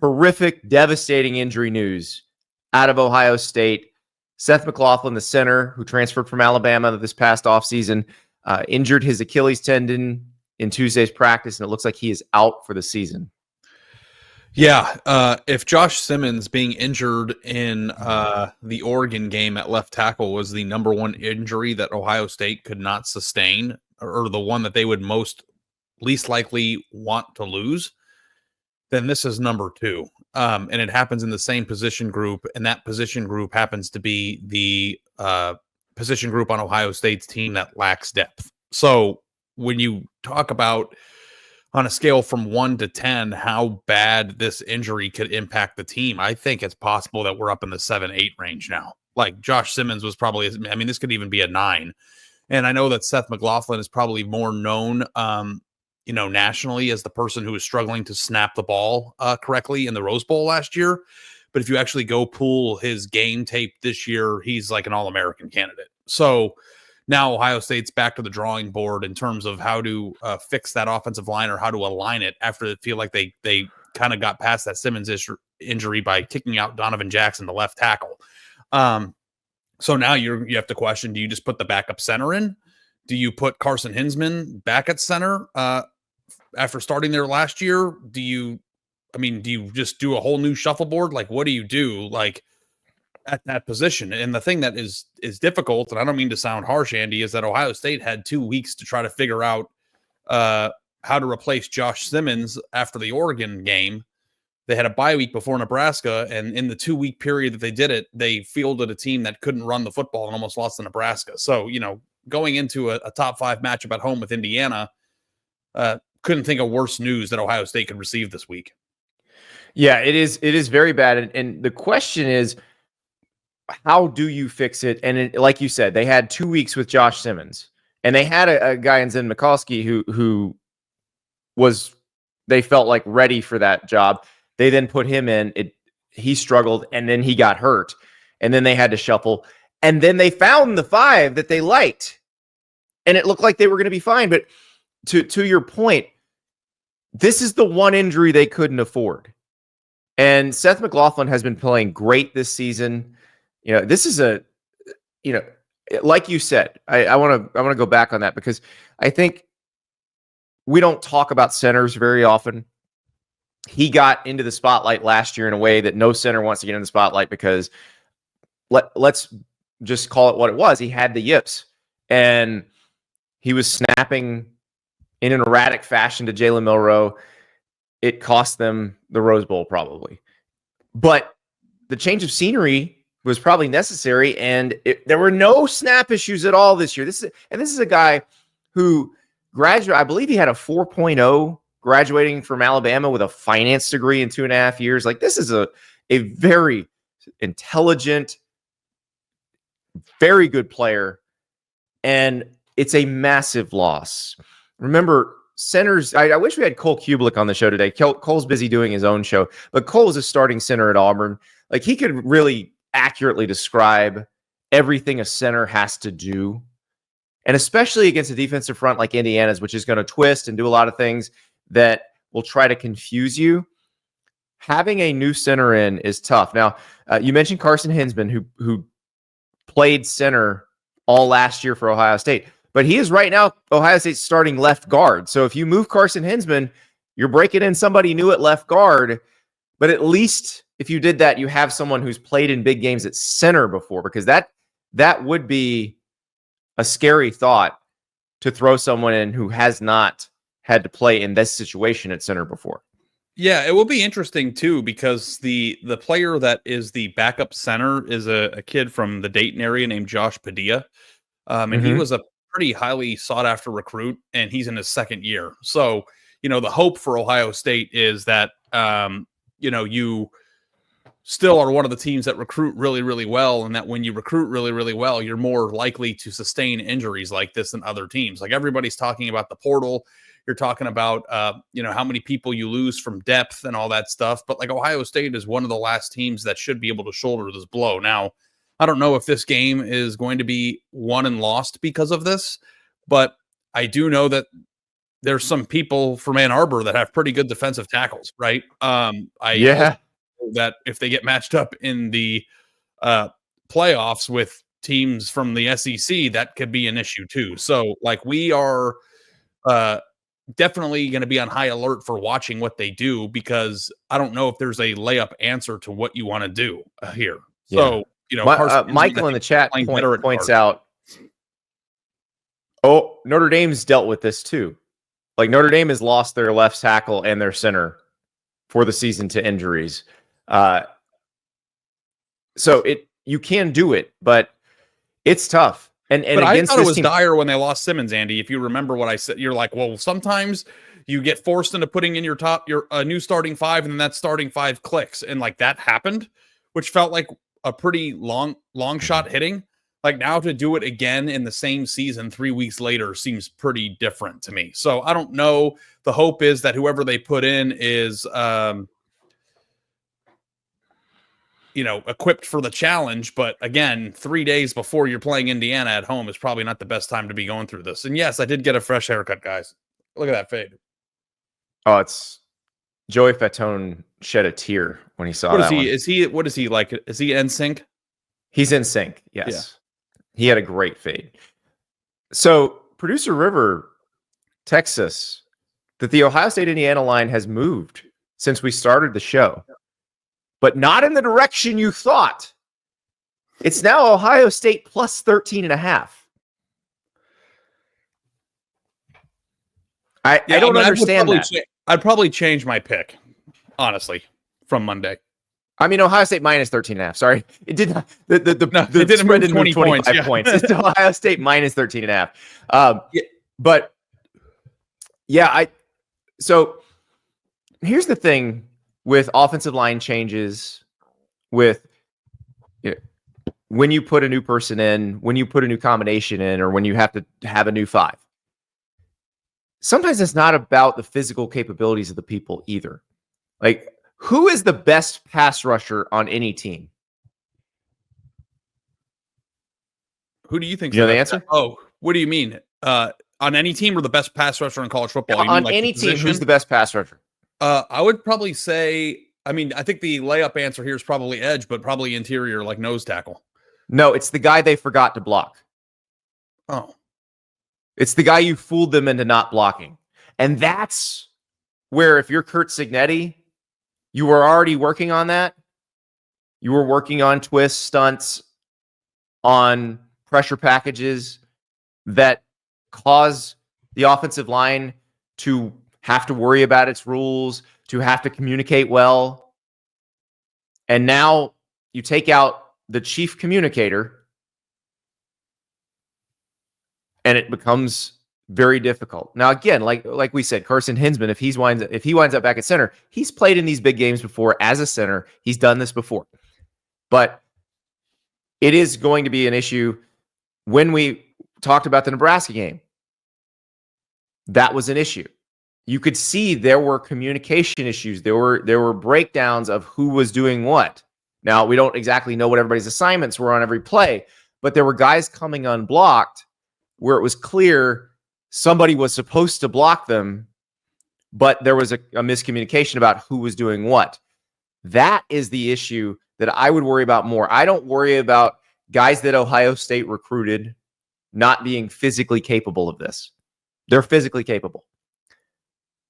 horrific, devastating injury news out of Ohio State. Seth McLaughlin, the center who transferred from Alabama this past offseason, injured his Achilles tendon in Tuesday's practice, and it looks like he is out for the season. Yeah, if Josh Simmons being injured in the Oregon game at left tackle was the number one injury that Ohio State could not sustain, or the one that they would least likely want to lose, then this is number two. And it happens in the same position group, and that position group happens to be the position group on Ohio State's team that lacks depth. So when you talk about on a scale from 1 to 10, how bad this injury could impact the team, I think it's possible that we're up in the 7-8 range now. Like Josh Simmons was probably, I mean, this could even be a 9. And I know that Seth McLaughlin is probably more known, nationally as the person who was struggling to snap the ball correctly in the Rose Bowl last year. But if you actually go pull his game tape this year, he's like an All-American candidate. So now Ohio State's back to the drawing board in terms of how to fix that offensive line or how to align it after they feel like they kind of got past that Simmons injury by kicking out Donovan Jackson, the left tackle. So now you have to question, do you just put the backup center in? Do you put Carson Hinsman back at center after starting there last year? Do you just do a whole new shuffleboard? Like, what do you do? Like, at that position. And the thing that is difficult, and I don't mean to sound harsh, Andy, is that Ohio State had 2 weeks to try to figure out how to replace Josh Simmons after the Oregon game. They had a bye week before Nebraska, and in the 2-week period that they did it, they fielded a team that couldn't run the football and almost lost to Nebraska. So, going into a top 5 matchup at home with Indiana, couldn't think of worse news that Ohio State could receive this week. Yeah, it is very bad. And the question is, how do you fix it? And like you said, they had 2 weeks with Josh Simmons, and they had a guy in Zen Mikulski who was, they felt like ready for that job. They then put him in. He struggled, and then he got hurt, and then they had to shuffle, and then they found the 5 that they liked, and it looked like they were going to be fine. But to your point, this is the one injury they couldn't afford. And Seth McLaughlin has been playing great this season. This is like you said, I want to go back on that, because I think we don't talk about centers very often. He got into the spotlight last year in a way that no center wants to get in the spotlight, because let's just call it what it was. He had the yips, and he was snapping in an erratic fashion to Jalen Milroe. It cost them the Rose Bowl probably, but the change of scenery was probably necessary, and there were no snap issues at all this year. This is a guy who graduated, I believe he had a 4.0 graduating from Alabama with a finance degree in 2.5 years. Like, this is a very intelligent, very good player, and it's a massive loss. Remember, centers, I wish we had Cole Kublik on the show today. Cole's busy doing his own show, but Cole is a starting center at Auburn. Like, he could really accurately describe everything a center has to do, and especially against a defensive front like Indiana's, which is going to twist and do a lot of things that will try to confuse you. Having a new center in is tough. Now, you mentioned Carson Hinsman, who played center all last year for Ohio State, but he is right now Ohio State's starting left guard. So if you move Carson Hinsman, you're breaking in somebody new at left guard. But at least if you did that, you have someone who's played in big games at center before, because that would be a scary thought, to throw someone in who has not had to play in this situation at center before. Yeah, it will be interesting too, because the player that is the backup center is a kid from the Dayton area named Josh Padilla. And he was a pretty highly sought after recruit, and he's in his second year. So, the hope for Ohio State is that, you still are one of the teams that recruit really, really well. And that when you recruit really, really well, you're more likely to sustain injuries like this than other teams. Like, everybody's talking about the portal. You're talking about, how many people you lose from depth and all that stuff. But like, Ohio State is one of the last teams that should be able to shoulder this blow. Now, I don't know if this game is going to be won and lost because of this, but I do know that there's some people from Ann Arbor that have pretty good defensive tackles, right? I Yeah. also know that if they get matched up in the playoffs with teams from the SEC, that could be an issue too. So, like, we are definitely going to be on high alert for watching what they do, because I don't know if there's a layup answer to what you want to do here. Yeah. So, Carson Michael in the chat points guard. out, Notre Dame's dealt with this too. Like, Notre Dame has lost their left tackle and their center for the season to injuries. So you can do it, but it's tough. And I thought it was dire when they lost Simmons, Andy. If you remember what I said, you're like, well, sometimes you get forced into putting in your new starting five, and then that starting five clicks, and like that happened, which felt like a pretty long shot hitting. Like, now to do it again in the same season 3 weeks later seems pretty different to me. So I don't know. The hope is that whoever they put in is, equipped for the challenge. But again, 3 days before you're playing Indiana at home is probably not the best time to be going through this. And yes, I did get a fresh haircut, guys. Look at that fade. Oh, it's Joey Fatone shed a tear when he saw that. What is he like? Is he in sync? He's in sync. Yes. Yeah. He had a great fade. So producer River texts us that the Ohio State Indiana line has moved since we started the show, but not in the direction you thought. It's now Ohio State plus 13.5. I don't understand that. I'd probably change my pick, honestly, from Monday. I mean, Ohio State minus 13.5. Sorry. It did not. The it didn't spread move 20 points. Yeah. points. It's Ohio State minus 13.5. But yeah, so here's the thing with offensive line changes, with when you put a new person in, when you put a new combination in, or when you have to have a new five. Sometimes it's not about the physical capabilities of the people either. Like, who is the best pass rusher on any team? Who do you think? You know the answer? Oh, what do you mean? On any team, or the best pass rusher in college football? On any team, who's the best pass rusher? I would probably say, I think the layup answer here is probably edge, but probably interior, like nose tackle. No, it's the guy they forgot to block. Oh. It's the guy you fooled them into not blocking. And that's where, if you're Kurt Cignetti, you were already working on that. You were working on twists, stunts, on pressure packages that cause the offensive line to have to worry about its rules, to have to communicate well. And now you take out the chief communicator, and it becomes very difficult. Now, again, like we said, Carson Hinsman, if he winds up back at center, he's played in these big games before as a center. He's done this before. But it is going to be an issue. When we talked about the Nebraska game, that was an issue. You could see there were communication issues. There were breakdowns of who was doing what. Now, we don't exactly know what everybody's assignments were on every play, but there were guys coming unblocked where it was clear somebody was supposed to block them, but there was a miscommunication about who was doing what. That is the issue that I would worry about more. I don't worry about guys that Ohio State recruited not being physically capable of this. They're physically capable.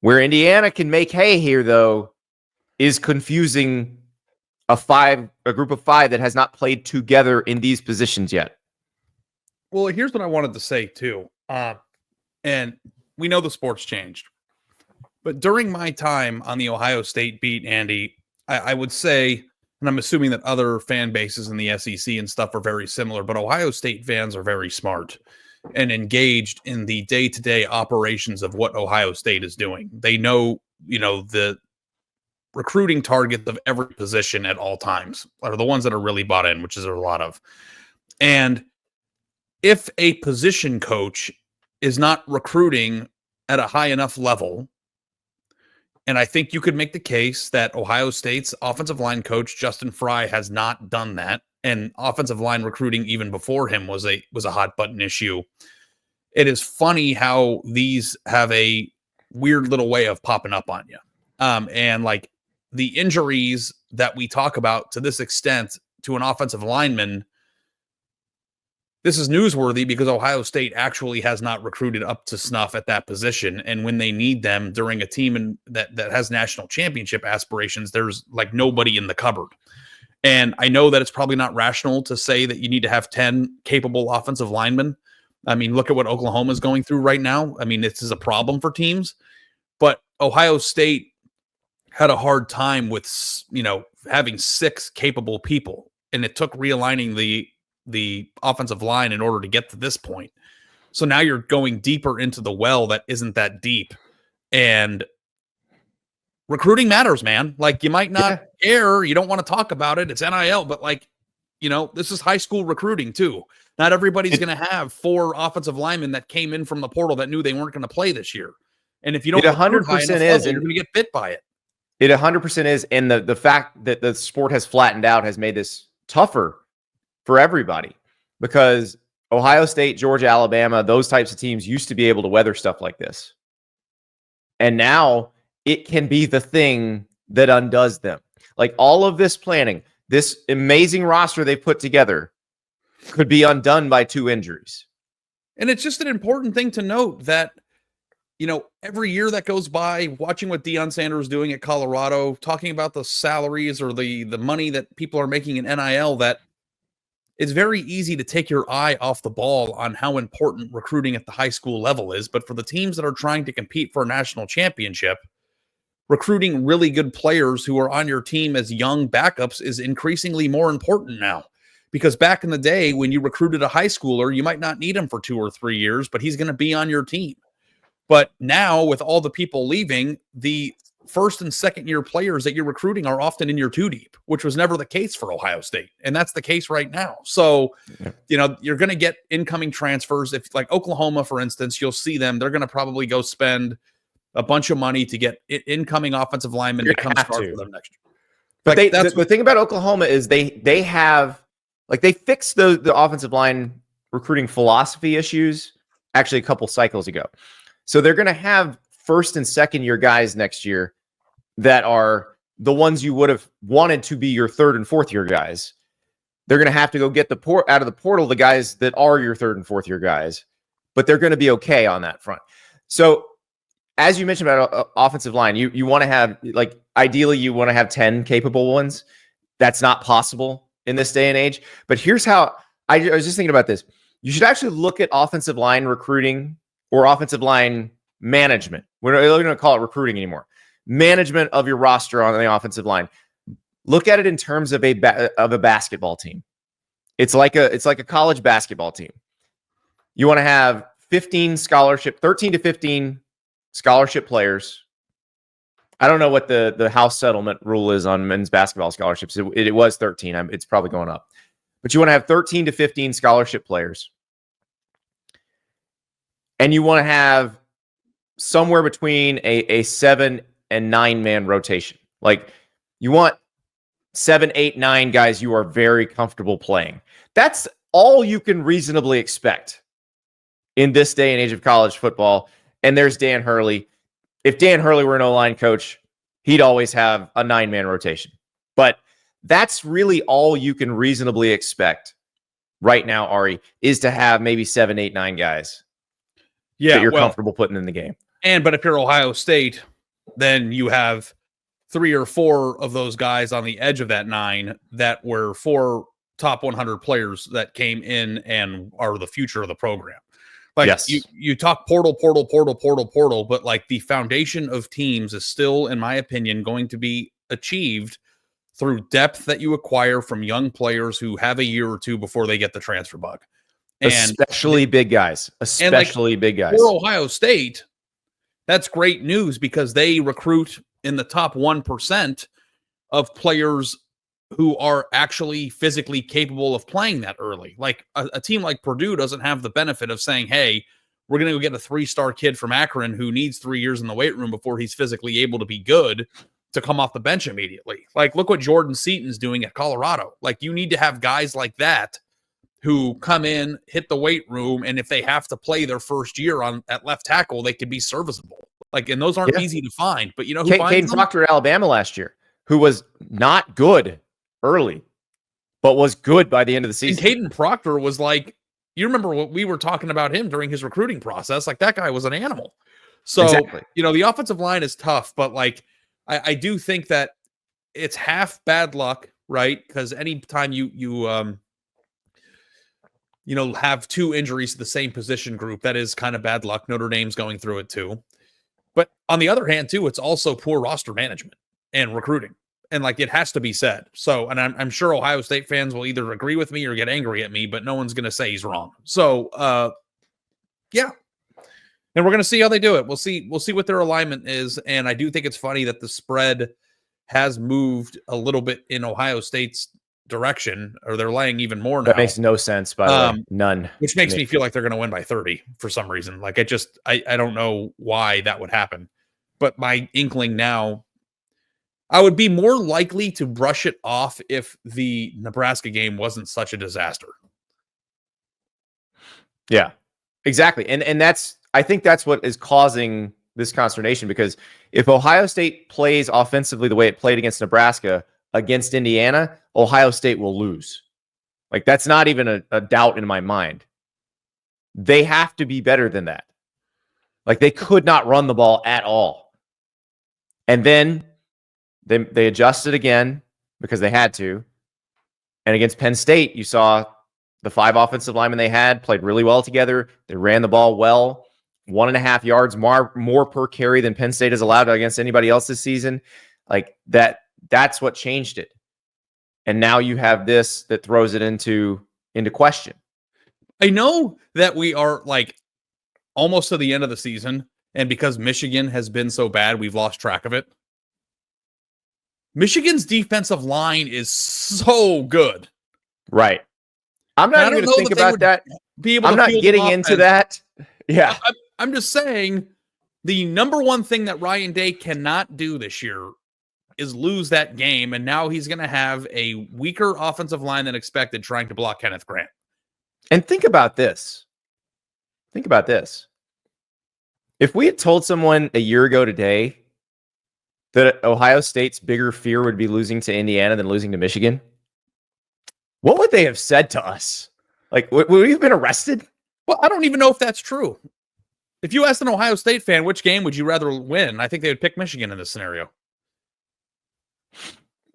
Where Indiana can make hay here, though, is confusing a group of five that has not played together in these positions yet. Well, here's what I wanted to say, too. And we know the sport's changed. But during my time on the Ohio State beat, Andy, I would say, and I'm assuming that other fan bases in the SEC and stuff are very similar, but Ohio State fans are very smart and engaged in the day-to-day operations of what Ohio State is doing. They know, the recruiting targets of every position at all times are the ones that are really bought in, which is a lot of. And if a position coach is not recruiting at a high enough level, and I think you could make the case that Ohio State's offensive line coach, Justin Fry, has not done that, and offensive line recruiting even before him was a hot button issue. It is funny how these have a weird little way of popping up on you. And like the injuries that we talk about to this extent to an offensive lineman, this is newsworthy because Ohio State actually has not recruited up to snuff at that position. And when they need them during a team that has national championship aspirations, there's like nobody in the cupboard. And I know that it's probably not rational to say that you need to have 10 capable offensive linemen. I mean, look at what Oklahoma is going through right now. I mean, this is a problem for teams. But Ohio State had a hard time with, having 6 capable people. And it took realigning the offensive line in order to get to this point. So now you're going deeper into the well that isn't that deep. And recruiting matters, man. Like, you might not care. You don't want to talk about it. It's NIL, but like, this is high school recruiting too. Not everybody's going to have 4 offensive linemen that came in from the portal that knew they weren't going to play this year. And if you don't, 100% is, you're going to get bit by it. It 100% is. And the fact that the sport has flattened out has made this tougher for everybody, because Ohio State, Georgia, Alabama, those types of teams used to be able to weather stuff like this. And now it can be the thing that undoes them. Like, all of this planning, this amazing roster they put together could be undone by 2 injuries. And it's just an important thing to note that, every year that goes by, watching what Deion Sanders is doing at Colorado, talking about the salaries or the money that people are making in NIL, that it's very easy to take your eye off the ball on how important recruiting at the high school level is. But for the teams that are trying to compete for a national championship, recruiting really good players who are on your team as young backups is increasingly more important now. Because back in the day, when you recruited a high schooler, you might not need him for 2 or 3 years, but he's going to be on your team. But now, with all the people leaving, the first and second year players that you're recruiting are often in your 2 deep, which was never the case for Ohio State. And that's the case right now. So, you're going to get incoming transfers. If, like Oklahoma, for instance, you'll see them. They're going to probably go spend a bunch of money to get incoming offensive linemen to come start for them next year. But the thing about Oklahoma is they have, like, they fixed the offensive line recruiting philosophy issues actually a couple cycles ago. So they're going to have first and second year guys next year that are the ones you would have wanted to be your third and fourth year guys. They're going to have to go get out of the portal the guys that are your third and fourth year guys, but they're going to be okay on that front. So as you mentioned about offensive line, you want to have, like, ideally you want to have 10 capable ones. That's not possible in this day and age. But here's how I was just thinking about this. You should actually look at offensive line recruiting or offensive line management. We're not going to call it recruiting anymore. Management of your roster on the offensive line. Look at it in terms of a basketball team. It's like a college basketball team. You want to have 13 to 15 scholarship players. I don't know what the house settlement rule is on men's basketball scholarships. It was 13. It's probably going up. But you want to have 13 to 15 scholarship players. And you want to have somewhere between a 7 and 9 man rotation. Like, you want 7, 8, 9 guys you are very comfortable playing. That's all you can reasonably expect in this day and age of college football. And there's Dan Hurley. If Dan Hurley were an O-line coach, he'd always have a 9-man rotation. But that's really all you can reasonably expect right now, Ari, is to have maybe 7, 8, 9 guys that you're comfortable putting in the game. But if you're Ohio State, then you have 3 or 4 of those guys on the edge of that 9 that were 4 top 100 players that came in and are the future of the program. Like, yes, you talk portal, but like, the foundation of teams is still, in my opinion, going to be achieved through depth that you acquire from young players who have a year or 2 before they get the transfer bug. And especially big guys. Big guys. For Ohio State, that's great news because they recruit in the top 1% of players who are actually physically capable of playing that early. Like, a team like Purdue doesn't have the benefit of saying, hey, we're going to go get a 3-star kid from Akron who needs 3 years in the weight room before he's physically able to be good to come off the bench immediately. Like, look what Jordan Seaton's doing at Colorado. Like, you need to have guys like that who come in, hit the weight room, and if they have to play their first year at left tackle, they can be serviceable. Like, and those aren't easy to find. But you know who finds Caden them? Proctor at Alabama last year, who was not good early, but was good by the end of the season. And Caden Proctor was like, you remember what we were talking about him during his recruiting process? Like, that guy was an animal. So, Exactly. you know, the offensive line is tough, but like, I do think that it's half bad luck, right? Because anytime you have two injuries to the same position group, that is kind of bad luck. Notre Dame's going through it too. But on the other hand, too, it's also poor roster management and recruiting. And like, it has to be said. So, and I'm sure Ohio State fans will either agree with me or get angry at me, but no one's going to say he's wrong. So, yeah. And we're going to see how they do it. We'll see what their alignment is. And I do think it's funny that the spread has moved a little bit in Ohio State's direction, or they're laying even more now. That makes no sense, by the way. None. Which makes me feel like they're going to win by 30 for some reason. Like, I don't know why that would happen. But my inkling now, I would be more likely to brush it off if the Nebraska game wasn't such a disaster. Yeah, exactly. And I think that's what is causing this consternation, because if Ohio State plays offensively the way it played against Nebraska against Indiana, Ohio State will lose. Like, that's not even a doubt in my mind. They have to be better than that. Like, they could not run the ball at all. And then they adjusted again because they had to. And against Penn State, you saw the 5 offensive linemen they had played really well together. They ran the ball well. 1.5 yards more per carry than Penn State has allowed against anybody else this season. Like, that's what changed it. And now you have this that throws it into question. I know that we are like almost to the end of the season, and because Michigan has been so bad, we've lost track of it. Michigan's defensive line is so good. Right. I'm not even going to think about that. I'm not getting into that. Yeah. I'm just saying, the number one thing that Ryan Day cannot do this year is lose that game, and now he's going to have a weaker offensive line than expected trying to block Kenneth Grant. And think about this. If we had told someone a year ago today that Ohio State's bigger fear would be losing to Indiana than losing to Michigan, what would they have said to us? Like, would we have been arrested? Well, I don't even know if that's true. If you asked an Ohio State fan, which game would you rather win? I think they would pick Michigan in this scenario.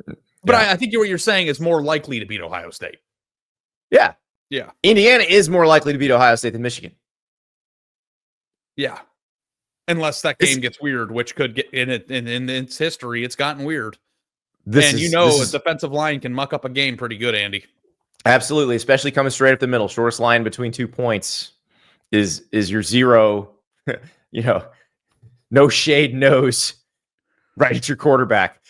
But yeah. I think what you're saying is more likely to beat Ohio State. Yeah. Yeah. Indiana is more likely to beat Ohio State than Michigan. Yeah. Unless that game gets weird, which could get in its history, it's gotten weird. A defensive line can muck up a game pretty good, Andy. Absolutely, especially coming straight up the middle. Shortest line between 2 points is your zero, no shade nose right at your quarterback.